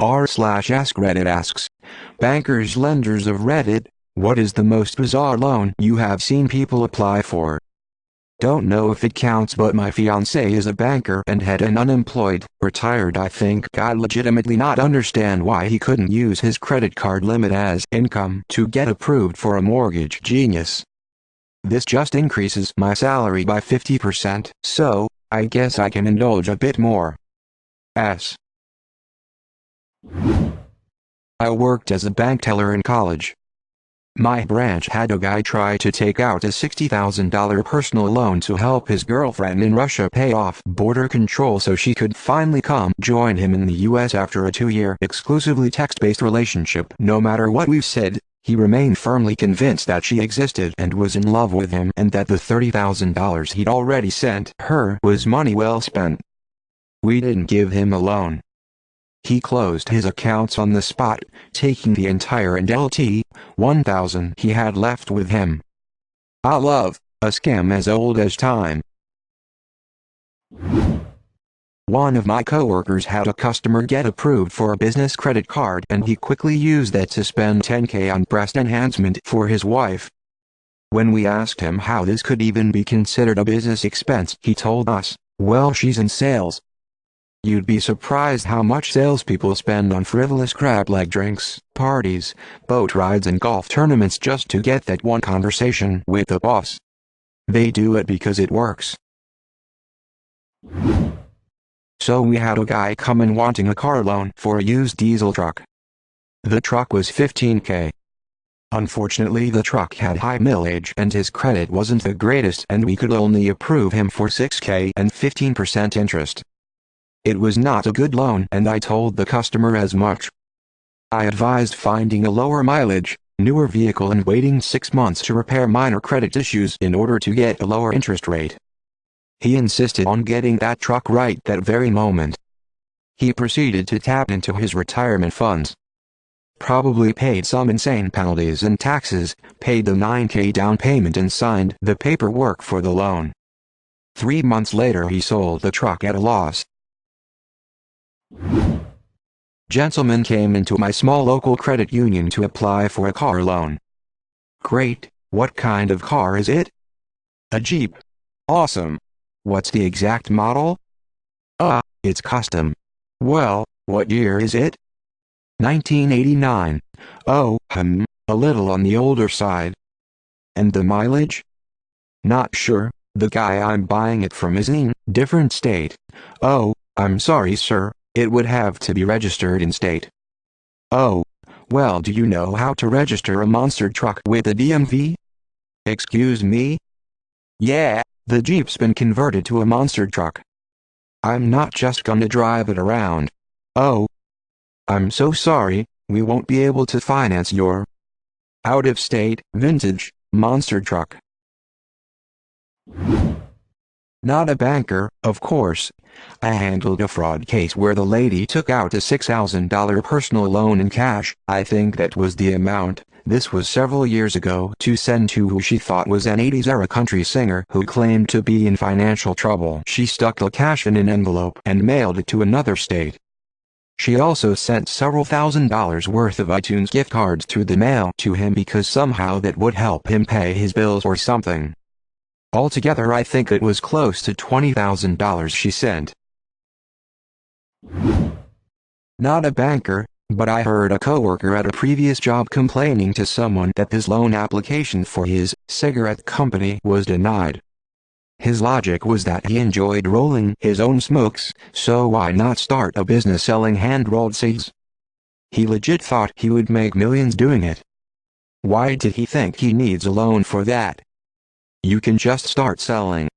r/AskReddit asks, bankers lenders of Reddit, what is the most bizarre loan you have seen people apply for? Don't know if it counts, but my fiancé is a banker and had an unemployed, retired I think guy legitimately not understand why he couldn't use his credit card limit as income to get approved for a mortgage. Genius. This just increases my salary by 50%, so I guess I can indulge a bit more. I worked as a bank teller in college. My branch had a guy try to take out a $60,000 personal loan to help his girlfriend in Russia pay off border control so she could finally come join him in the US after a 2-year exclusively text-based relationship. No matter what we've said, he remained firmly convinced that she existed and was in love with him, and that the $30,000 he'd already sent her was money well spent. We didn't give him a loan. He closed his accounts on the spot, taking the entire $1,000 he had left with him. I love a scam as old as time. One of my coworkers had a customer get approved for a business credit card, and he quickly used that to spend $10K on breast enhancement for his wife. When we asked him how this could even be considered a business expense, he told us, "Well, she's in sales. You'd be surprised how much salespeople spend on frivolous crap like drinks, parties, boat rides and golf tournaments just to get that one conversation with the boss. They do it because it works." So we had a guy come in wanting a car loan for a used diesel truck. The truck was $15K. Unfortunately, the truck had high mileage and his credit wasn't the greatest, and we could only approve him for $6K and 15% interest. It was not a good loan, and I told the customer as much. I advised finding a lower mileage, newer vehicle and waiting 6 months to repair minor credit issues in order to get a lower interest rate. He insisted on getting that truck right that very moment. He proceeded to tap into his retirement funds. Probably paid some insane penalties and taxes, paid the $9K down payment and signed the paperwork for the loan. 3 months later he sold the truck at a loss. Gentleman came into my small local credit union to apply for a car loan. Great, what kind of car is it? A Jeep. Awesome. What's the exact model? It's custom. Well, what year is it? 1989. Oh, a little on the older side. And the mileage? Not sure, the guy I'm buying it from is in different state. Oh, I'm sorry sir, it would have to be registered in state. Oh, well, do you know how to register a monster truck with a DMV? Excuse me? Yeah, the Jeep's been converted to a monster truck. I'm not just gonna drive it around. Oh. I'm so sorry, we won't be able to finance your out-of-state, vintage, monster truck. Not a banker, of course. I handled a fraud case where the lady took out a $6,000 personal loan in cash. I think that was the amount. This was several years ago, to send to who she thought was an 80s-era country singer who claimed to be in financial trouble. She stuck the cash in an envelope and mailed it to another state. She also sent several $1,000s worth of iTunes gift cards through the mail to him because somehow that would help him pay his bills or something. Altogether I think it was close to $20,000 she sent. Not a banker, but I heard a coworker at a previous job complaining to someone that his loan application for his cigarette company was denied. His logic was that he enjoyed rolling his own smokes, so why not start a business selling hand-rolled cigs? He legit thought he would make millions doing it. Why did he think he needs a loan for that? You can just start selling